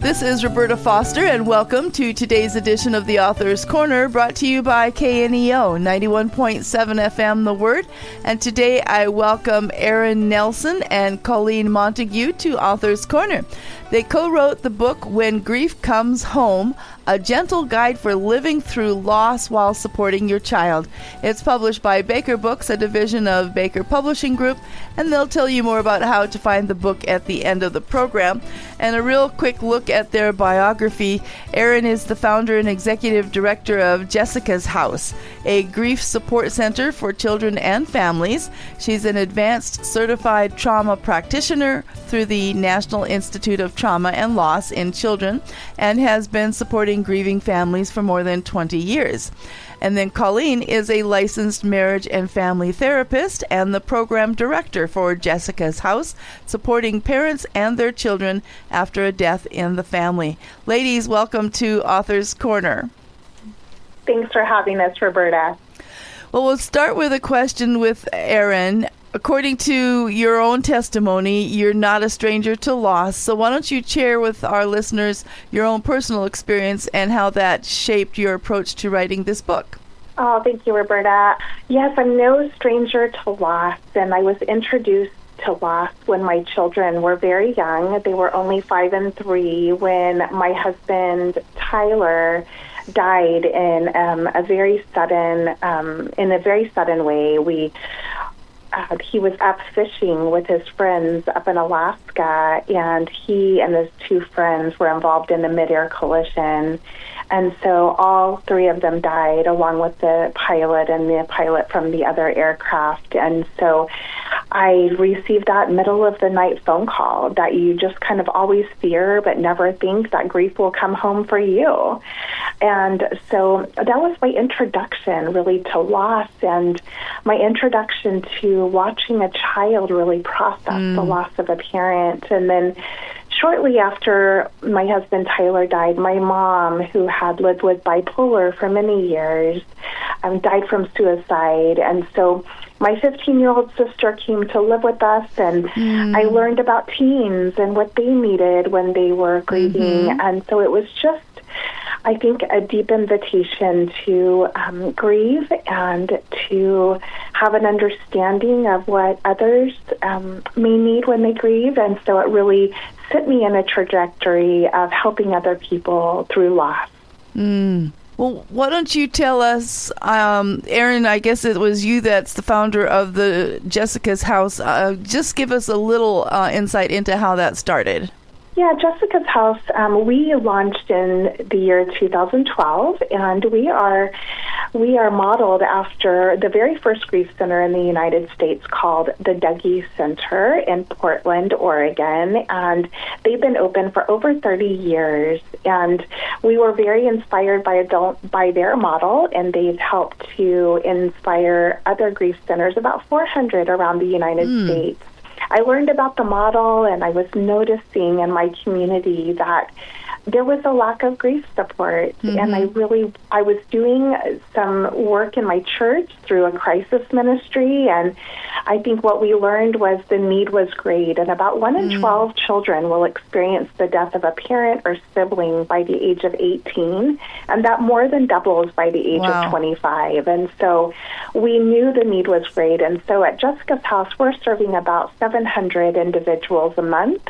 This is Roberta Foster, and welcome to today's edition of the Author's Corner, brought to you by KNEO 91.7 FM The Word. And today I welcome Erin Nelson and Colleen Montague to Author's Corner. They co-wrote the book When Grief Comes Home, a gentle guide for living through loss while supporting your child. It's published by Baker Books, a division of Baker Publishing Group, and they'll tell you more about how to find the book at the end of the program. And a real quick look at their biography. Erin is the founder and executive director of Jessica's House, a grief support center for children and families. She's an advanced certified trauma practitioner through the National Institute of Trauma and Loss in Children, and has been supporting grieving families for more than 20 years. And then Colleen is a licensed marriage and family therapist and the program director for Jessica's House, supporting parents and their children after a death in the family. Ladies, welcome to Author's Corner. Thanks for having us, Roberta. Well, we'll start with a question with Erin. According to your own testimony, you're not a stranger to loss. So why don't you share with our listeners your own personal experience and how that shaped your approach to writing this book? Oh, thank you, Roberta. Yes, I'm no stranger to loss, and I was introduced to loss when my children were very young. They were only 5 and 3 when my husband, Tyler, died in a very sudden way. He was up fishing with his friends up in Alaska, and he and his 2 friends were involved in a mid-air collision. And so all 3 of them died, along with the pilot and the pilot from the other aircraft. And so I received that middle-of-the-night phone call that you just kind of always fear but never think that grief will come home for you. And so that was my introduction, really, to loss, and my introduction to watching a child really process the loss of a parent. And then shortly after my husband Tyler died, my mom, who had lived with bipolar for many years, died from suicide. And so my 15-year-old sister came to live with us, and I learned about teens and what they needed when they were grieving. And so it was just, I think, a deep invitation to grieve and to have an understanding of what others may need when they grieve. And so it really set me in a trajectory of helping other people through loss. Well, why don't you tell us, Erin, I guess it was you that's the founder of the Jessica's House. Just give us a little insight into how that started. Yeah, Jessica's House, we launched in the year 2012, and we are modeled after the very first grief center in the United States called the Dougie Center in Portland, Oregon, and they've been open for over 30 years, and we were very inspired by their model, and they've helped to inspire other grief centers, about 400 around the United States. I learned about the model, and I was noticing in my community that there was a lack of grief support, and I was doing some work in my church through a crisis ministry, and I think what we learned was the need was great, and about 1 in 12 children will experience the death of a parent or sibling by the age of 18, and that more than doubles by the age of 25, and so we knew the need was great, and so at Jessica's House, we're serving about 700 individuals a month,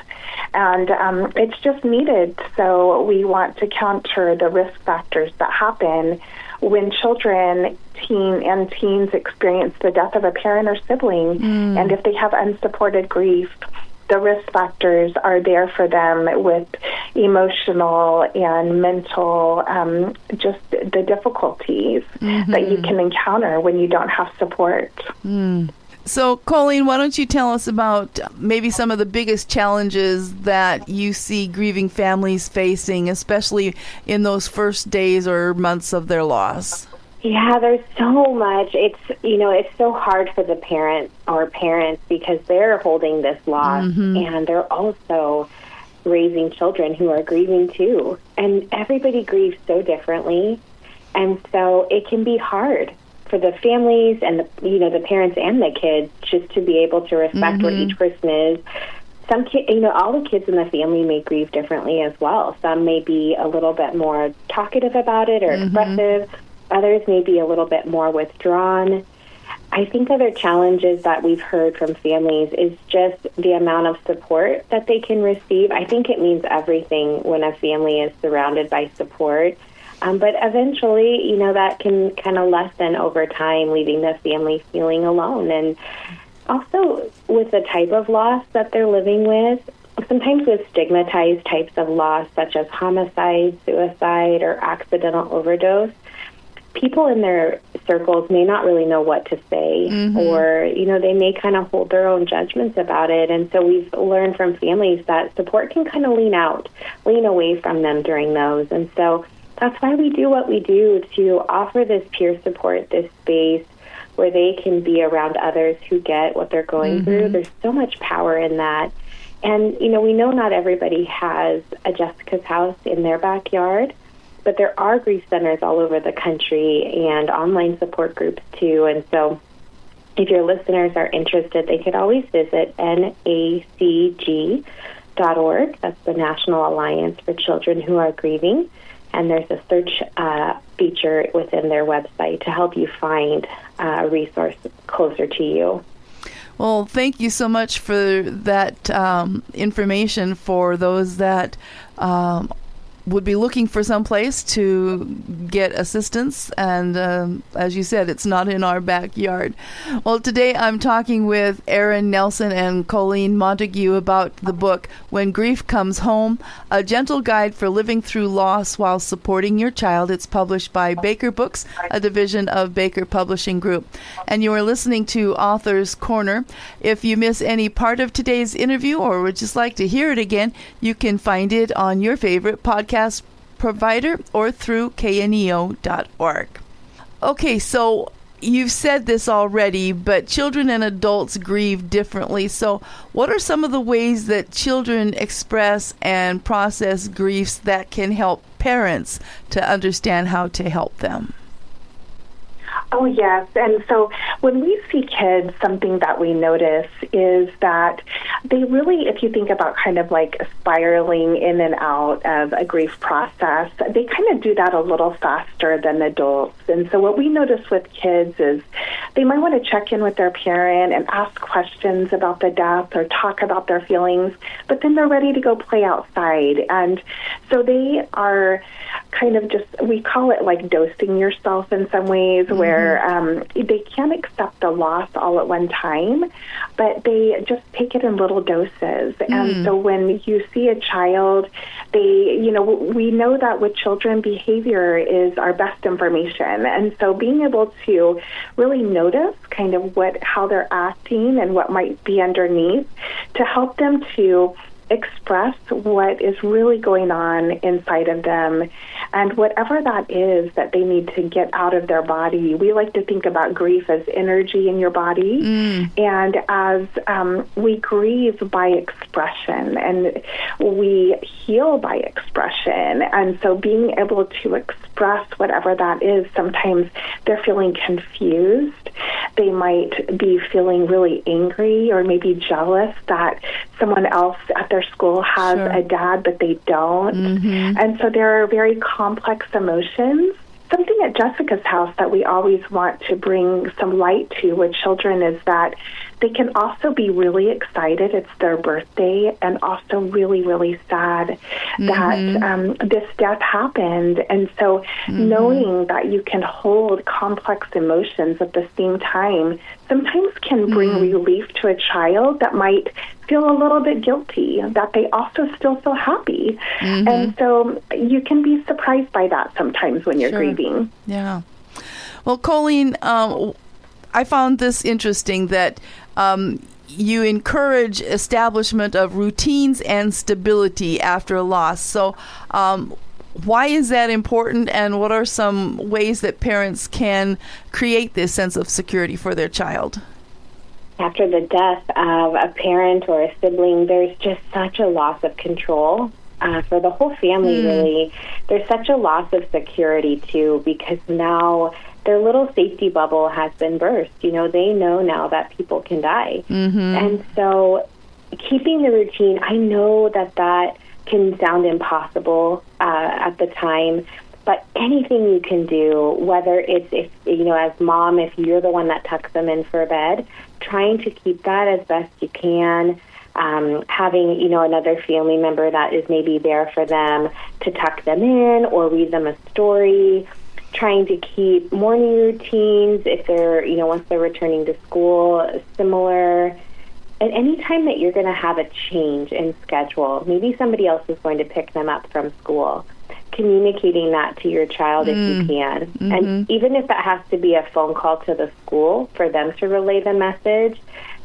and it's just needed. So we want to counter the risk factors that happen when children, teens experience the death of a parent or sibling, and if they have unsupported grief, the risk factors are there for them with emotional and mental, just the difficulties that you can encounter when you don't have support. So, Colleen, why don't you tell us about maybe some of the biggest challenges that you see grieving families facing, especially in those first days or months of their loss? Yeah, there's so much. It's so hard for the parents because they're holding this loss, and they're also raising children who are grieving too. And everybody grieves so differently, and so it can be hard for the families and the parents and the kids just to be able to respect where each person is. all the kids in the family may grieve differently as well. Some may be a little bit more talkative about it or expressive. Others may be a little bit more withdrawn. I think other challenges that we've heard from families is just the amount of support that they can receive. I think it means everything when a family is surrounded by support. But eventually, that can kind of lessen over time, leaving the family feeling alone. And also with the type of loss that they're living with, sometimes with stigmatized types of loss, such as homicide, suicide, or accidental overdose, people in their circles may not really know what to say, or, they may kind of hold their own judgments about it. And so we've learned from families that support can kind of lean away from them during those. And so that's why we do what we do, to offer this peer support, this space where they can be around others who get what they're going through. There's so much power in that. And, we know not everybody has a Jessica's House in their backyard, but there are grief centers all over the country and online support groups too. And so if your listeners are interested, they could always visit NACG.org. That's the National Alliance for Children Who Are Grieving. And there's a search feature within their website to help you find a resource closer to you. Well, thank you so much for that information for those that would be looking for some place to get assistance. And as you said, it's not in our backyard. Well, today I'm talking with Erin Nelson and Colleen Montague about the book, When Grief Comes Home, A Gentle Guide for Living Through Loss While Supporting Your Child. It's published by Baker Books, a division of Baker Publishing Group. And you are listening to Author's Corner. If you miss any part of today's interview or would just like to hear it again, you can find it on your favorite podcast provider or through kneo.org. Okay, so you've said this already, but children and adults grieve differently. So what are some of the ways that children express and process griefs that can help parents to understand how to help them? Oh, yes. And so when we see kids, something that we notice is that they really, if you think about kind of like spiraling in and out of a grief process, they kind of do that a little faster than adults. And so what we notice with kids is they might want to check in with their parent and ask questions about the death or talk about their feelings, but then they're ready to go play outside. And so they are kind of just, we call it like dosing yourself in some ways, where they can't accept the loss all at one time, but they just take it in little doses. And so when you see a child, we know that with children, behavior is our best information. And so being able to really notice kind of how they're acting and what might be underneath to help them to express what is really going on inside of them, and whatever that is that they need to get out of their body. We like to think about grief as energy in your body, and as we grieve by expression, and we heal by expression. And so being able to express whatever that is, sometimes they're feeling confused. They might be feeling really angry or maybe jealous that someone else at their school has a dad, but they don't. And so there are very complex emotions. Something at Jessica's House that we always want to bring some light to with children is that they can also be really excited it's their birthday, and also really, really sad that this death happened. And so knowing that you can hold complex emotions at the same time sometimes can bring relief to a child that might feel a little bit guilty, that they also still feel happy. And so you can be surprised by that sometimes when you're grieving. Yeah. Well, Colleen, I found this interesting that you encourage establishment of routines and stability after a loss. So why is that important, and what are some ways that parents can create this sense of security for their child? After the death of a parent or a sibling, there's just such a loss of control for the whole family, really. There's such a loss of security, too, because now their little safety bubble has been burst. They know now that people can die. And so, keeping the routine, I know that can sound impossible at the time, but anything you can do, whether it's, if as mom, if you're the one that tucks them in for bed, trying to keep that as best you can, having, another family member that is maybe there for them to tuck them in or read them a story, trying to keep morning routines if they're, once they're returning to school, similar. And any time that you're going to have a change in schedule, maybe somebody else is going to pick them up from school, communicating that to your child if you can. Mm-hmm. And even if that has to be a phone call to the school for them to relay the message,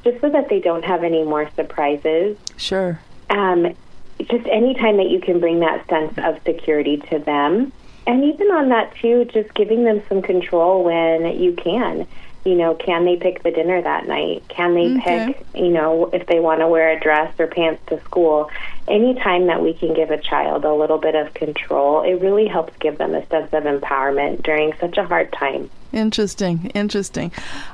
just so that they don't have any more surprises. Sure. Just any time that you can bring that sense of security to them. And even on that, too, just giving them some control when you can. Can they pick the dinner that night? Can they pick, if they want to wear a dress or pants to school? Anytime that we can give a child a little bit of control, it really helps give them a sense of empowerment during such a hard time. Interesting.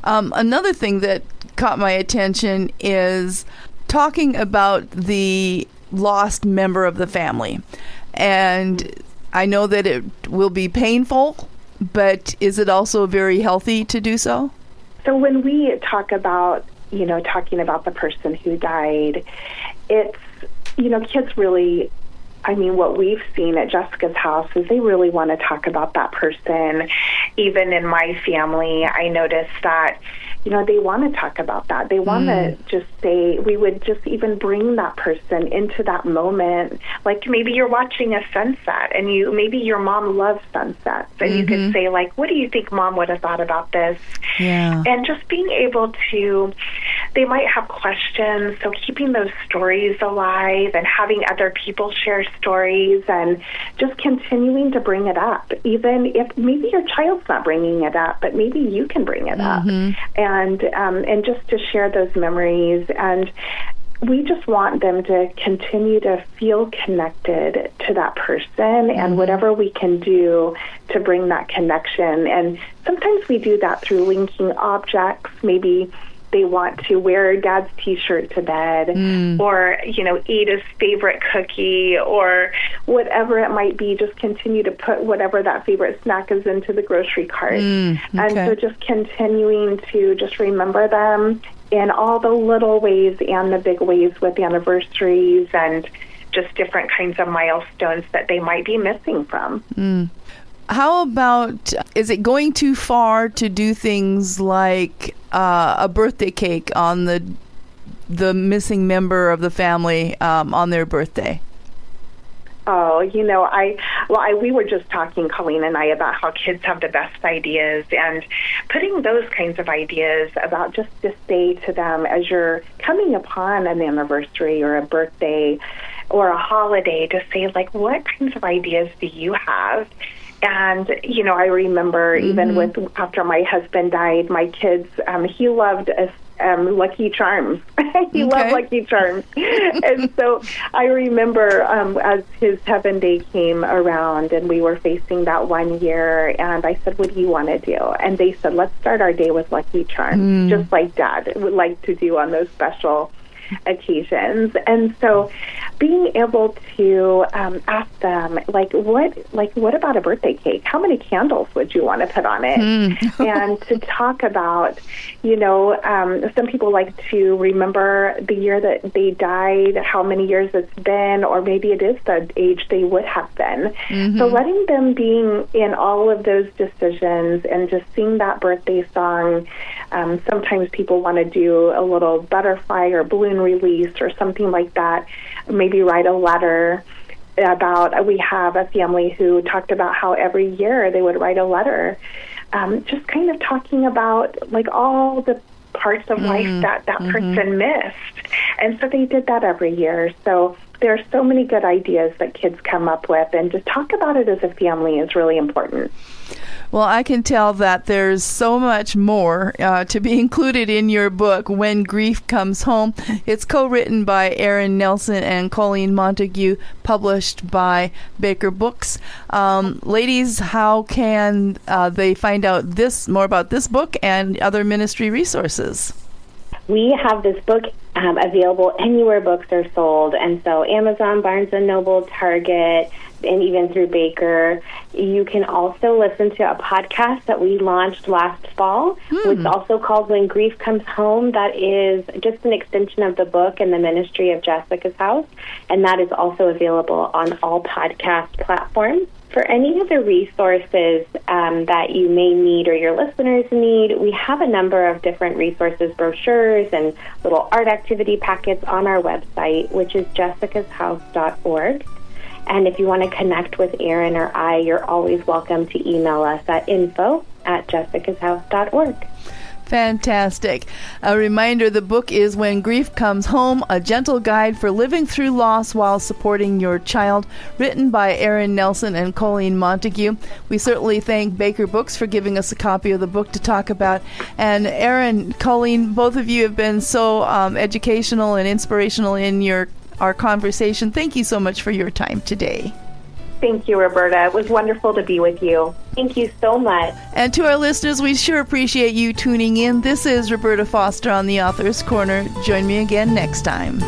Another thing that caught my attention is talking about the lost member of the family. And I know that it will be painful, but is it also very healthy to do so? So when we talk about, talking about the person who died, it's, kids really, what we've seen at Jessica's house is they really want to talk about that person. Even in my family, I noticed that, they want to talk about that. They want to just say, we would just even bring that person into that moment. Like maybe you're watching a sunset and maybe your mom loves sunsets and you could say like, what do you think mom would have thought about this? Yeah. And just being able to, they might have questions. So keeping those stories alive and having other people share stories and just continuing to bring it up, even if maybe your child's not bringing it up, but maybe you can bring it up. And just to share those memories. And we just want them to continue to feel connected to that person and whatever we can do to bring that connection. And sometimes we do that through linking objects. Maybe they want to wear Dad's T-shirt to bed or, eat his favorite cookie or whatever it might be. Just continue to put whatever that favorite snack is into the grocery cart. And so just continuing to just remember them in all the little ways and the big ways with anniversaries and just different kinds of milestones that they might be missing from. How about, is it going too far to do things like a birthday cake on the missing member of the family on their birthday? Oh, we were just talking, Colleen and I, about how kids have the best ideas and putting those kinds of ideas about just to say to them as you're coming upon an anniversary or a birthday or a holiday to say, like, what kinds of ideas do you have? And, I remember even after my husband died, my kids, he loved Lucky Charms. He loved Lucky Charms. And so I remember as his heaven day came around and we were facing that 1 year, and I said, what do you want to do? And they said, let's start our day with Lucky Charms, just like Dad would like to do on those special occasions. And so being able to ask them, what about a birthday cake? How many candles would you want to put on it? And to talk about, some people like to remember the year that they died, how many years it's been, or maybe it is the age they would have been. So letting them being in all of those decisions and just sing that birthday song. Sometimes people want to do a little butterfly or balloon release or something like that. Maybe write a letter about, we have a family who talked about how every year they would write a letter, just kind of talking about like all the parts of life that person missed. And so they did that every year. So there are so many good ideas that kids come up with, and to talk about it as a family is really important. Well, I can tell that there's so much more to be included in your book, When Grief Comes Home. It's co-written by Erin Nelson and Colleen Montague, published by Baker Books. Ladies, how can they find out more about this book and other ministry resources? We have this book available anywhere books are sold. And so Amazon, Barnes & Noble, Target, and even through Baker. You can also listen to a podcast that we launched last fall, which is also called When Grief Comes Home. That is just an extension of the book and the ministry of Jessica's House, and that is also available on all podcast platforms. For any other resources that you may need or your listeners need, we have a number of different resources, brochures, and little art activity packets on our website, which is jessicashouse.org. And if you want to connect with Erin or I, you're always welcome to email us at info@jessicashouse.org. Fantastic. A reminder, the book is When Grief Comes Home, A Gentle Guide for Living Through Loss While Supporting Your Child, written by Erin Nelson and Colleen Montague. We certainly thank Baker Books for giving us a copy of the book to talk about. And Erin, Colleen, both of you have been so educational and inspirational in our conversation. Thank you so much for your time today. Thank you, Roberta. It was wonderful to be with you. Thank you so much. And to our listeners, we sure appreciate you tuning in. This is Roberta Foster on the Author's Corner. Join me again next time.